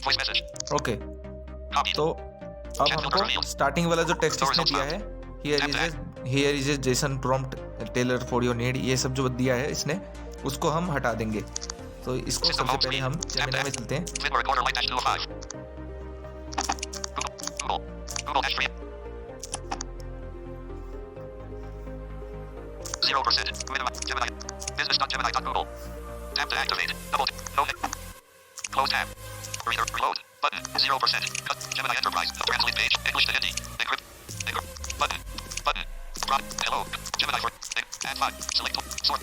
Voice message. Okay, Copy. तो अब हमको स्टार्टिंग वाला जो टेक्स्ट इसने दिया है, here is a JSON prompt tailor for your need, ये सब जो दिया है इसने, उसको हम हटा देंगे। तो इसको सबसे पहले हम जेमिनी में चलते हैं। Window recorder light dash 205. Google dash 3. 0%. Gemini. Business.gemini.google. Tap to activate. Double. No. Close tab. Reader. Reload. Button. 0%. Cut. Gemini Enterprise. Translate page. English to Hindi. Encrypt. Button. Product. Hello. Gemini for. Add 5. Select. Sort.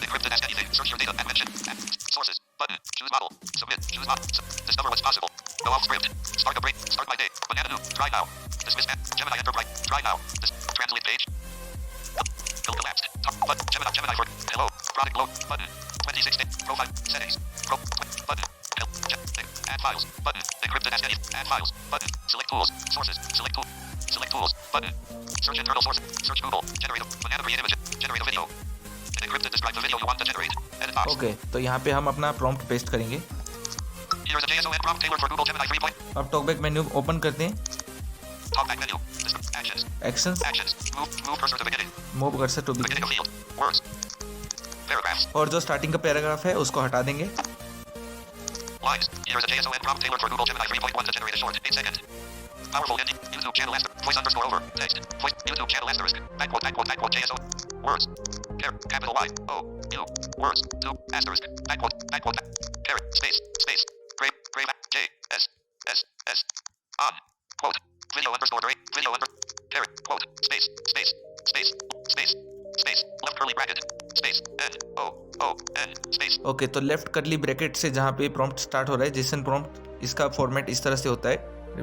Encrypted as anything. Search your data and mention. Sources. Button. Choose model. Submit. Choose model. Discover what's possible. Go off script. Start a break. Start my day. Banana new. Try now. Dismiss. Gemini Enterprise. Try now. Translate page. Build collapsed. Button. Gemini for. Hello. Product load. Button. 26 day. Profile. Settings. Button. Add files. Button. Encrypted as anything. Add files. Button. Select tools. Sources. Select tool. Select tools. Button. Search internal source. Search Google. Generate a banana create image. Generate a video. Encrypted describe the video you want to generate. Edit box. Okay, तो यहाँ पे हम अपना प्रॉम्प्ट पेस्ट करेंगे। Here is a JSON prompt tailored for Google Gemini 3. अब टॉकबैक मेन्यू ओपन करते हैं। Talkback menu. Actions. Actions, Actions. Move cursor to beginning. Move cursor to Beginning beginning, of field. Words. Paragraphs. और जो स्टार्टिंग का पैराग्राफ है उसको हटा देंगे। Lines. Here is a JSON prompt tailored for Google Gemini 3.1 to generate a short 8 second. Powerful indie. YouTube channel asterisk. Voice underscore over. Text. Voice. YouTube channel asterisk. Backward. JSON. Words. Capital Y. O. U. Words. 2. Asterisk. Backward. Caret. Space. Grave. J. S. On. Quote. Video underscore duration. Video under. Caret. Quote. Space. Left curly bracket. Space. N. O. N. Space. Okay, तो लेफ्ट करली ब्रैकेट से जहाँ पे प्रॉम्प्ट स्टार्ट हो रहा है, जेसन प्रॉम्प्ट, इसका फॉर्मेट इस तरह से होता है।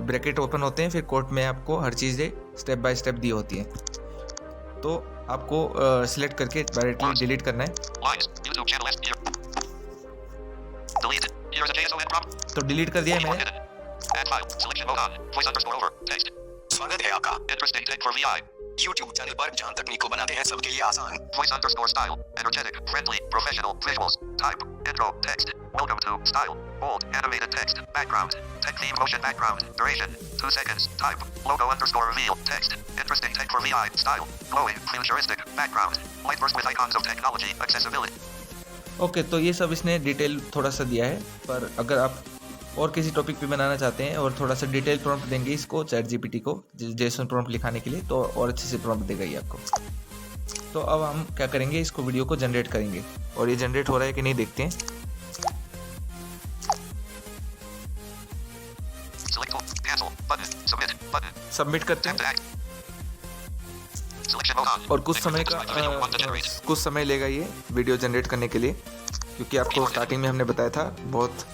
ब्रैकेट ओपन होते हैं, फिर कोट में आपको हर चीज़ें स्टेप बाय स्टेप दी होती हैं। तो आपको सिलेक्ट करके डायरेक्टली डिलीट करना है। Lines. YouTube channel S. Delete. Here is a JSON prompt. तो डिलीट कर दिया है मैंने। Add file. Selection mode on. Voice underscore over. Text. स्वागत है आपका Interesting Tech for VI YouTube channel पर, जहां तकनीक को बनाते हैं सबके लिए आसान। Voice underscore style. Energetic, friendly, professional. Visuals. Type. Intro. Text. Welcome to style. Bold. Animated text. Background. Tech theme motion background. Duration. 2 seconds. Type. Logo underscore reveal. Text. Interesting Tech for VI. Style. Glowing. Futuristic. Background. Light burst with icons of technology. Accessibility. Okay, तो ये सब इसने डिटेल थोड़ा सा दिया है, पर अगर आप और किसी टॉपिक पे बनाना चाहते हैं और थोड़ा सा डिटेल प्रॉम्प्ट देंगे इसको, चैट जीपीटी को जेसन प्रॉम्प्ट लिखाने के लिए, तो और अच्छे से प्रॉम्प्ट देगा ये आपको। तो अब हम क्या करेंगे, इसको वीडियो को जनरेट करेंगे, और ये जनरेट हो रहा है कि नहीं देखते हैं। Select tool. Cancel. Button. Submit. Button. Submit करते Tap to हैं, act. Selection mode on. और कुछ समय लेगा ये वीडियो जनरेट करने के लिए, क्योंकि आपको स्टार्टिंग में हमने बताया था बहुत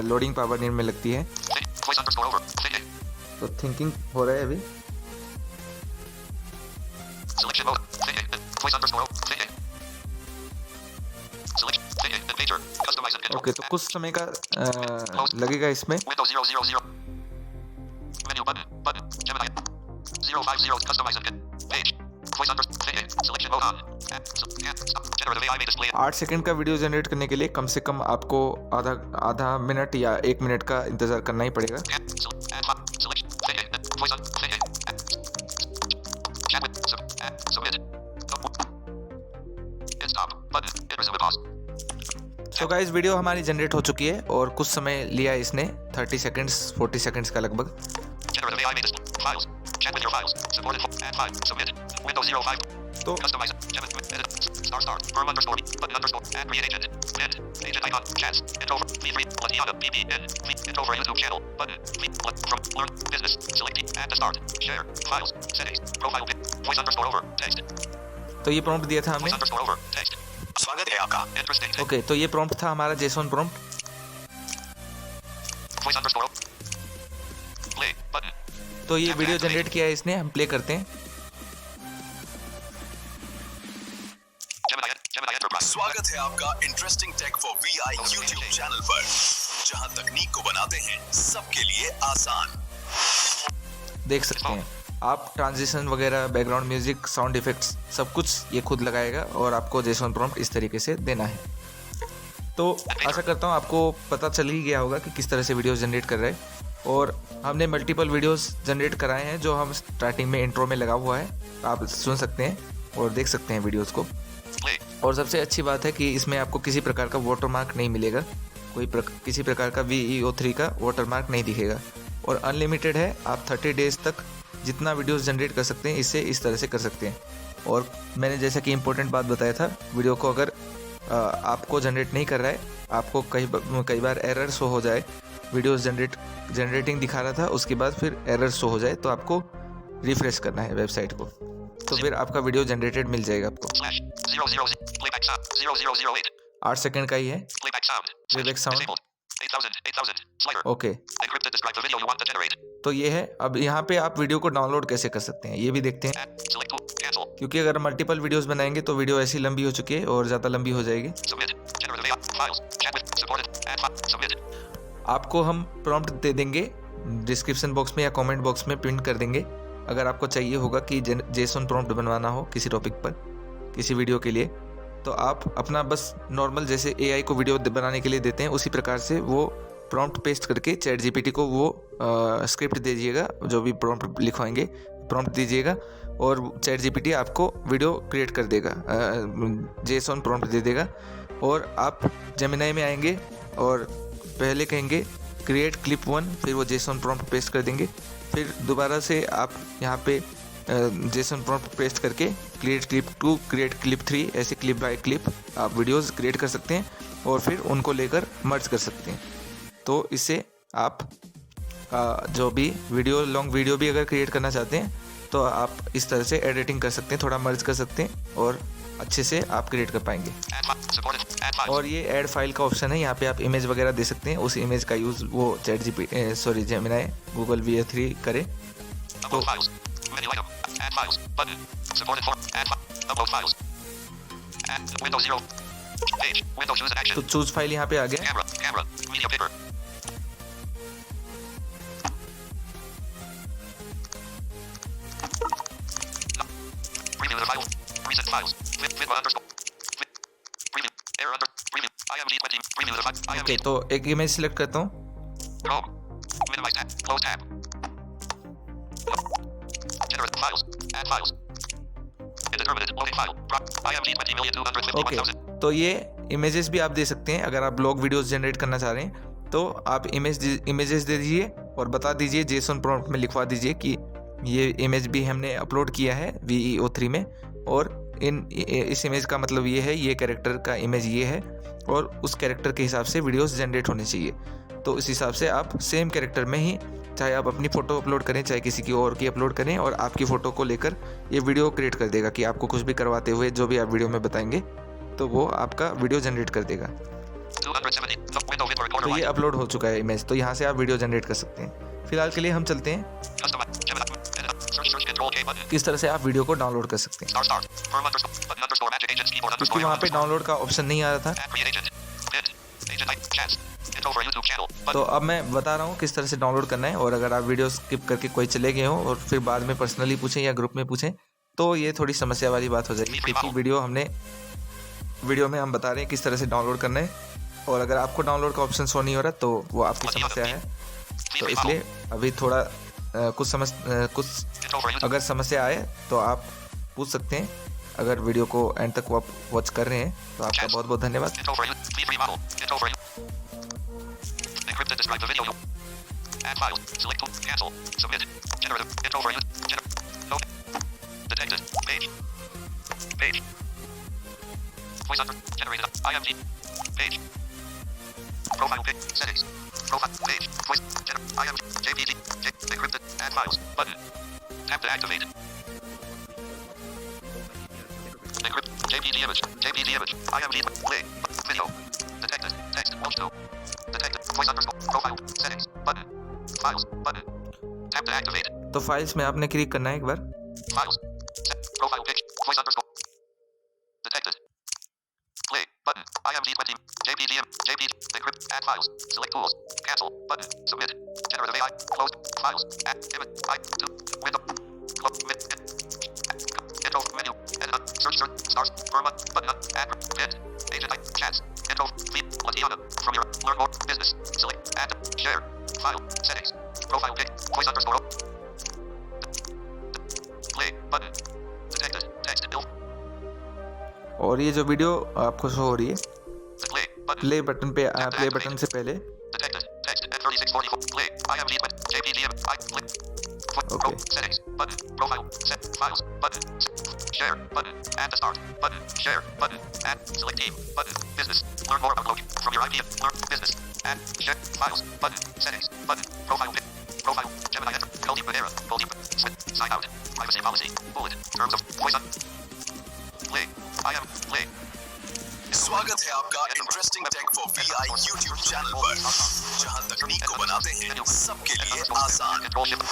लोडिंग पावर नीड में लगती है। Voice underscore over. Thinking. तो थिंकिंग हो रहा है अभी। Selection mode. Thinking. Voice underscore over. Thinking. Selection. Thinking. Feature. Customize and okay, तो कुछ समय का लगेगा इसमें। Windows 000. Menu button. Gemini. 050. Customize and page. Voice underscore. Thinking. Selection mode on. Generative AI may display. 8 second का वीडियो जनरेट करने के लिए कम से कम आपको आधा मिनट या 1 मिनट का इंतजार करना ही पड़ेगा। Selection. Thinking. Voice on. Thinking. Chat with. Submit. Stop. Button. Resume pause. तो गाइस वीडियो हमारी जनरेट हो चुकी है और कुछ समय लिया इसने 30 सेकंड्स 40 सेकंड्स का लगभग। Generative AI made files. Check with your files. Supported for add file. Submit. Windows 05. तो Customize. Edit. Star. Firm underscore. Button underscore. Add create agent. End. Agent icon. Chats. Int over. V3. Latiana. BB. End. Int over YouTube channel. Button. From learn. Business. Select. Add to start. Share. Files. Settings. Profile pic. Voice underscore over. Text. तो ये प्रॉम्प्ट दिया था हमने। Voice underscore over. Text. स्वागत है आपका। Interesting. ओके, तो ये प्रॉम्प्ट था हमारा JSON prompt. Voice underscore. Play. Button. तो ये वीडियो जनरेट किया है इसने, हम प्ले करते हैं। Gemini Enterprise. स्वागत है आपका interesting tech for VI YouTube channel पर, जहां तकनीक को बनाते हैं सबके लिए आसान। देख सकते हैं आप ट्रांजिशन वगैरह, बैकग्राउंड म्यूजिक, साउंड इफेक्ट्स सब कुछ ये खुद लगाएगा और आपको JSON प्रॉम्प्ट इस तरीके से देना है। तो आशा करता हूँ आपको पता चल ही गया होगा कि किस तरह से वीडियोस जनरेट कर रहे हैं। और हमने मल्टीपल वीडियोस जनरेट कराए हैं जो हम स्टार्टिंग में इंट्रो में लगा हुआ है, आप सुन सकते हैं और देख सकते हैं वीडियोस को। और सबसे अच्छी बात है कि इसमें आपको किसी प्रकार का वाटरमार्क नहीं मिलेगा, किसी प्रकार का VEO3 का वाटरमार्क नहीं दिखेगा। और अनलिमिटेड है, आप 30 डेज तक जितना वीडियोस जनरेट कर सकते हैं इससे इस तरह से कर सकते हैं। और मैंने जैसा कि इम्पोर्टेंट बात बताया था, वीडियो को अगर आपको जनरेट नहीं कर रहा है, आपको कई बार एरर शो हो जाए, वीडियोस जनरेटिंग दिखा रहा था उसके बाद फिर एरर शो हो जाए, तो आपको रिफ्रेश करना है वेबसाइट को, तो फिर आपका वीडियो जनरेटेड मिल जाएगा आपको। 8 सेकंड का ही है प्लेबैक साउंड। ओके, तो ये है। अब यहाँ पे आप वीडियो को डाउनलोड कैसे कर सकते हैं ये भी देखते हैं, क्योंकि अगर मल्टीपल वीडियोस बनाएंगे तो वीडियो ऐसी लंबी हो चुकी है और ज़्यादा लंबी हो जाएगी। आपको हम प्रॉम्प्ट दे देंगे, डिस्क्रिप्शन बॉक्स में या कमेंट बॉक्स में पिन कर देंगे, अगर आपको चाहिए होगा कि JSON प्रॉम्प्ट बनवाना हो किसी टॉपिक पर, किसी वीडियो के लिए, तो आप अपना बस नॉर्मल जैसे AI को वीडियो बनाने के लिए देते हैं उसी प्रकार से वो प्रॉम्प्ट पेस्ट करके ChatGPT को वो स्क्रिप्ट दे दीजिएगा, जो भी प्रॉम्प्ट लिखवाएंगे प्रॉम्प्ट दीजिएगा और ChatGPT आपको वीडियो क्रिएट कर देगा, JSON प्रॉम्प्ट दे देगा। और आप जेमिनाई में आएंगे और पहले कहेंगे क्रिएट क्लिप 1, फिर वो JSON प्रॉम्प्ट पेस्ट कर देंगे, फिर दोबारा से आप यहाँ पे JSON प्रॉम्प्ट पेस्ट करके क्रिएट क्लिप 2, क्रिएट क्लिप 3, ऐसे क्लिप बाय क्लिप आप वीडियोस क्रिएट कर सकते हैं और फिर उनको लेकर मर्ज कर सकते हैं। तो इससे आप जो भी लॉन्ग वीडियो भी अगर क्रिएट करना चाहते हैं तो आप इस तरह से एडिटिंग कर सकते हैं, थोड़ा मर्ज कर सकते हैं और अच्छे से आप क्रिएट कर पाएंगे। और ये ऐड फाइल का ऑप्शन है, यहाँ पे आप इमेज वगैरह दे सकते हैं, उस इमेज का यूज़ वो जेमिनाई गूगल VA3 करे। तो चूज फाइल यहाँ पे आ गया। ओके, तो एक इमेज सिलेक्ट करता हूँ। ओके, तो ये इमेजेस भी आप दे सकते हैं। अगर आप ब्लॉग वीडियोस जनरेट करना चाह रहे हैं तो आप इमेजेस दे दीजिए और बता दीजिए, JSON प्रॉम्प्ट में लिखवा दीजिए कि ये इमेज भी हमने अपलोड किया है VEO3 में और इस इमेज का मतलब ये है, ये कैरेक्टर का इमेज ये है और उस कैरेक्टर के हिसाब से वीडियोस जनरेट होने चाहिए। तो इस हिसाब से आप सेम कैरेक्टर में ही, चाहे आप अपनी फ़ोटो अपलोड करें चाहे किसी की और की अपलोड करें, और आपकी फ़ोटो को लेकर ये वीडियो क्रिएट कर देगा कि आपको कुछ भी करवाते हुए जो भी आप वीडियो में बताएंगे तो वो आपका वीडियो जनरेट कर देगा। तो ये अपलोड हो चुका है इमेज, तो यहाँ से आप वीडियो जनरेट कर सकते हैं। फिलहाल के लिए हम चलते हैं किस तरह से आप वीडियो को डाउनलोड कर सकते हैं, क्योंकि वहाँ पे डाउनलोड का ऑप्शन नहीं आ रहा था। तो अब मैं बता रहा हूँ किस तरह से डाउनलोड करना है। और अगर आप वीडियो स्किप करके कोई चले गए हो और फिर बाद में पर्सनली पूछें या ग्रुप में पूछें तो ये थोड़ी समस्या वाली बात हो जाएगी, क्योंकि वीडियो में हम बता रहे हैं किस तरह से डाउनलोड करना है, और अगर आपको डाउनलोड का ऑप्शन शो नहीं हो रहा तो वो आपकी समस्या है। तो इसलिए अभी थोड़ा कुछ अगर समस्या आए तो आप पूछ सकते हैं अगर वीडियो को एंड तक आप वॉच कर रहे हैं तो आपका बहुत बहुत धन्यवाद। Info for you. Leave free model. Info for you. Encrypted. Describe the video. Add files. Select tool. Cancel. Submit. Generative. Info for you. Okay. Detected. Page. Page. Voice under. Generated. IMG. Page. Profile pic. Settings. Profile page. Voice. IMG. JPG. Encrypted. Add files. Button. Tap to activate. Encrypt. JPG image. JPG image. IMG. Play. Video. Detected. Text. Also. Detected. Voice underscore. Profile. Settings. Button. Files. Button. Tap to activate. तो फाइल्स में आपने क्लिक करना है एक बार। Files. Set. Profile pic. Voice underscore. Detected. Play. Button. IMG 20. JPG. JPG. Encrypt. Add files. Select tools. Cancel. Button. Submit. Generative AI. Closed. Files. Add. Image. I2. Window. Close. Info. Menu. Edit. Search. Stars. Burma. Button. Add. Hit. Agent. Chats. Info. Lead. Latiana. From your. Learn more. Business. Select. Add. Share. File. Settings. Profile pic. Voice underscore. Play. Button. Detected. Text. Ilf. और ये जो वीडियो आपको शो हो रही है, Play. Button. प्ले बटन पे प्ले बटन से पहले Detected. Text. N3644. Play. IMG 20. JPG. I. Click. Okay. Settings. Button. Profile. Set. Files. Button. Share. Button. Add to start. Button. Share. Button. Add. Select team. Button. Business. Learn more about Loki. From your IP. Learn business. Add. Share. Files. Button. Settings. Button. Profile. Pic. Profile. Gemini. Enter. Goldie Panera. Goldie. Sign out. Privacy policy. Bullet. Terms of voice. Play. I am. Play. स्वागत है आपका interesting tech for VI YouTube channel पर, जहां तकनीक को बनाते हैं सबके लिए आसान। Control shift.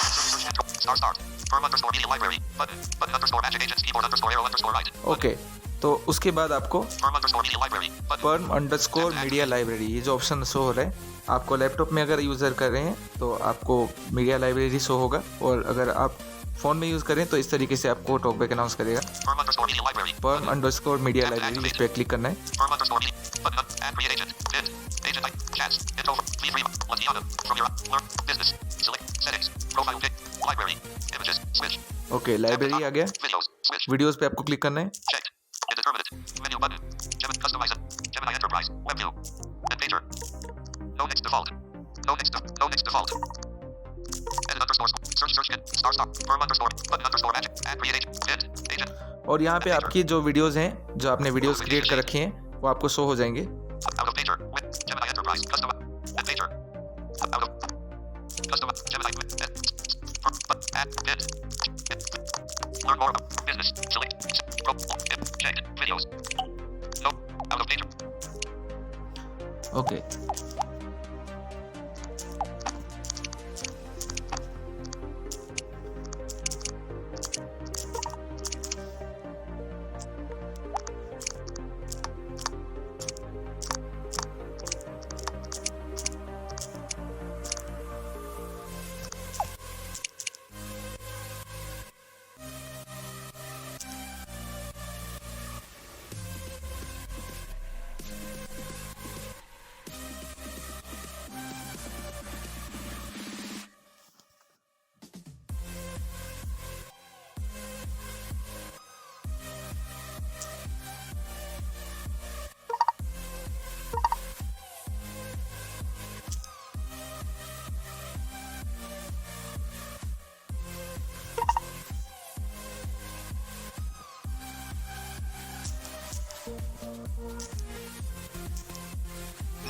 Start. Firm underscore media library. Button. Button underscore magic agents. Keyboard underscore arrow underscore right. Okay. तो उसके बाद आपको Firm underscore media library. Button. Firm underscore media library, ये जो ऑप्शन शो हो रहा है, आपको लैपटॉप में अगर यूज़र कर रहे हैं तो आपको मीडिया लाइब्रेरी शो होगा, और अगर आप फ़ोन में यूज़ करें तो इस तरीके से आपको टॉकबैक अनाउंस करेगा। Firm underscore media library. Firm underscore media library, इस पर क्लिक करना है। Firm underscore media. Button. Add create agent. Bid. Agent type. Chats. Info. Leave free. Latiana. From your. Learn. Business. Select. Settings. Profile pic. Library. Images. Switch. Okay, library आ गया। Videos. Switch. वीडियोस पे आपको क्लिक करना है। Checked. Indeterminate. Menu button. Gemini customize it. Gemini Enterprise. Web view. And pager. No next default. No next default. Edit underscore. Search hit. Star. Firm underscore. Button underscore magic. Add create agent. Bid. Agent. और यहाँ पे आपकी जो वीडियोस हैं, जो आपने वीडियोस क्रिएट कर रखी हैं, वो आपको शो हो जाएंगे। Out of pager. With Gemini Enterprise. Custom. And pager. Out of. Custom. Gemini. Add. Bid. Learn more about business. Select. Checked. Videos. No. Out of pager. Okay,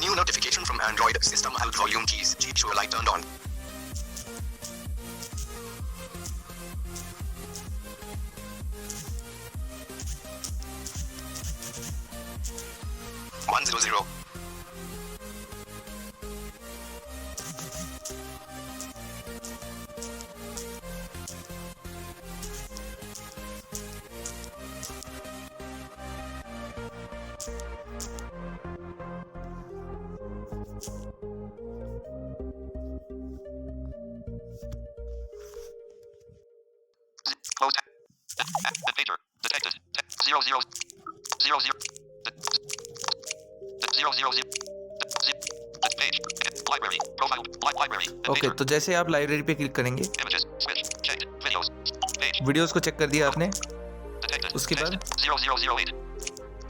New notification from Android system. Alt volume keys. Show light turned on. One zero zero. Close. Pager. Detected. 0 0 0 0. 0 0 0. Page. Library. Profile. Library. Okay, तो जैसे आप लाइब्रेरी पे क्लिक करेंगे, Images. Switch. Checked. Videos. Page. Videos को चेक कर दिया आपने, Detected. उसके बाद 0008.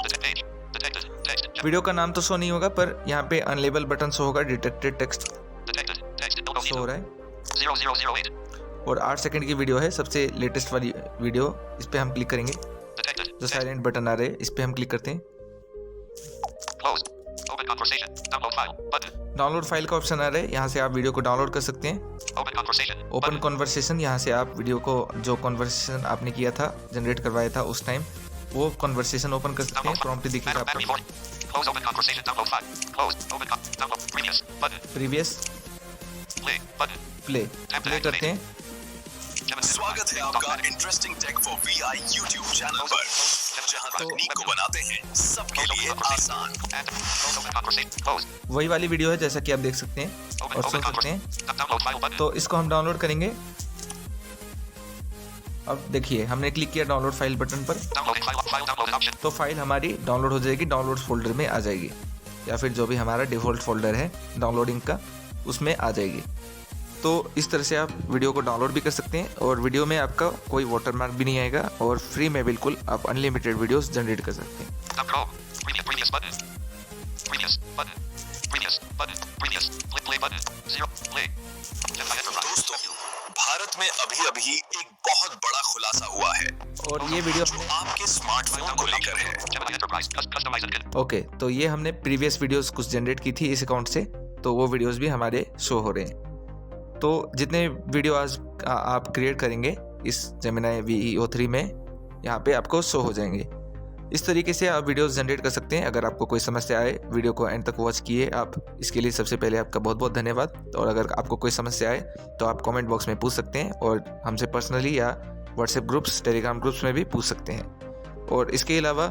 Detect page. Detected. Text. Video का नाम तो शो नहीं होगा, पर यहाँ पे अनलेबल बटन शो होगा, detected text Detected. Text. Show हो रहा है 0008. और 8 सेकंड की वीडियो है, सबसे लेटेस्ट वाली वीडियो। इस पे हम क्लिक करेंगे, Detected. जो साइलेंट बटन आ रहे हैं इस पे हम क्लिक करते हैं। Closed. Open conversation. Download file. Button. Download file का ऑप्शन आ रहा है, यहाँ से आप वीडियो को डाउनलोड कर सकते हैं। Open conversation. Open Button. Conversation, यहाँ से आप वीडियो को, जो कॉन्वर्सेशन आपने किया था, जनरेट करवाया था उस टाइम, वो कॉन्वर्सेशन ओपन कर सकते हैं। Download प्रॉम्प्ट दिखेगा Battery आपको, volume. Close open conversation. Download file. Closed. Open download. Previous. Button. Previous Play. Button. Play करते हैं। Gemini. स्वागत है आपका interesting tech for VI YouTube channel पर, जहां तकनीक को बनाते हैं सबके लिए आसान। And close open conversation. Closed. वही वाली वीडियो है जैसा कि आप देख सकते हैं और सुन सकते हैं। Download file button. तो इसको हम डाउनलोड करेंगे। अब देखिए, हमने क्लिक किया डाउनलोड फाइल बटन पर, Downloading file downloaded option. तो फाइल हमारी डाउनलोड हो जाएगी, डाउनलोड फोल्डर में आ जाएगी, या फिर जो भी हमारा डिफ़ॉल्ट फोल्डर है डाउनलोडिंग का उसमें आ जाएगी। तो इस तरह से आप वीडियो को डाउनलोड भी कर सकते हैं और वीडियो में आपका कोई वाटरमार्क भी नहीं आएगा और फ्री में बिल्कुल आप अनलिमिटेड वीडियोस जनरेट कर सकते हैं। Control. Previous button. Previous button. Previous button. Previous. Play button. 0. Play. Gemini Enterprise. दोस्तों, भारत में अभी एक बहुत बड़ा खुलासा हुआ है और ये वीडियो जो आपके स्मार्टफोन को लेकर है। Gemini Enterprise. Customize and okay, तो ये हमने प्रीवियस वीडियोस कुछ जनरेट की थी इस अकाउंट से, तो वो वीडियोस भी हमारे शो हो रहे हैं। तो जितने वीडियो आज आप क्रिएट करेंगे इस जेमिनी VEO3 में, यहाँ पे आपको शो हो जाएंगे। इस तरीके से आप वीडियोस जनरेट कर सकते हैं। अगर आपको कोई समस्या आए, वीडियो को एंड तक वॉच किए आप, इसके लिए सबसे पहले आपका बहुत बहुत धन्यवाद। और अगर आपको कोई समस्या आए तो आप कमेंट बॉक्स में पूछ सकते हैं और हमसे पर्सनली या व्हाट्सएप ग्रुप्स, टेलीग्राम ग्रुप्स में भी पूछ सकते हैं। और इसके अलावा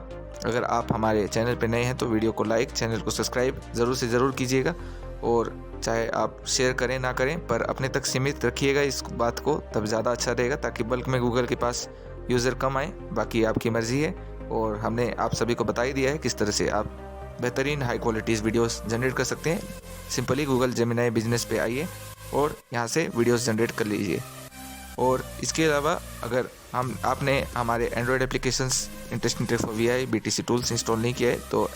अगर आप हमारे चैनल पर नए हैं तो वीडियो को लाइक, चैनल को सब्सक्राइब ज़रूर से ज़रूर कीजिएगा। और चाहे आप शेयर करें ना करें, पर अपने तक सीमित रखिएगा इस बात को, तब ज़्यादा अच्छा रहेगा, ताकि बल्क में गूगल के पास यूज़र कम आए। बाकी आपकी मर्ज़ी है और हमने आप सभी को बता ही दिया है किस तरह से आप बेहतरीन हाई क्वालिटीज़ वीडियोस जनरेट कर सकते हैं। सिंपली गूगल जेमिनी बिजनेस पे आइए और यहाँ से वीडियोस जनरेट कर लीजिए। और इसके अलावा अगर आपने हमारे android applications interesting tech for VI BTC tools install नहीं किया है तो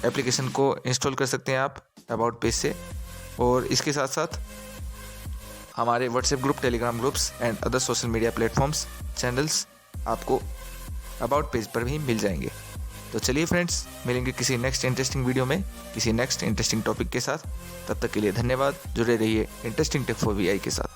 एप्लीकेशन को इंस्टॉल कर सकते हैं आप अबाउट पेज से। और इसके साथ साथ हमारे WhatsApp group, Telegram groups and other social media platforms, channels आपको अबाउट पेज पर भी मिल जाएंगे। तो चलिए फ्रेंड्स, मिलेंगे किसी नेक्स्ट इंटरेस्टिंग वीडियो में किसी नेक्स्ट इंटरेस्टिंग टॉपिक के साथ। तब तक के लिए धन्यवाद। जुड़े रहिए इंटरेस्टिंग टेक फॉर वीआई के साथ।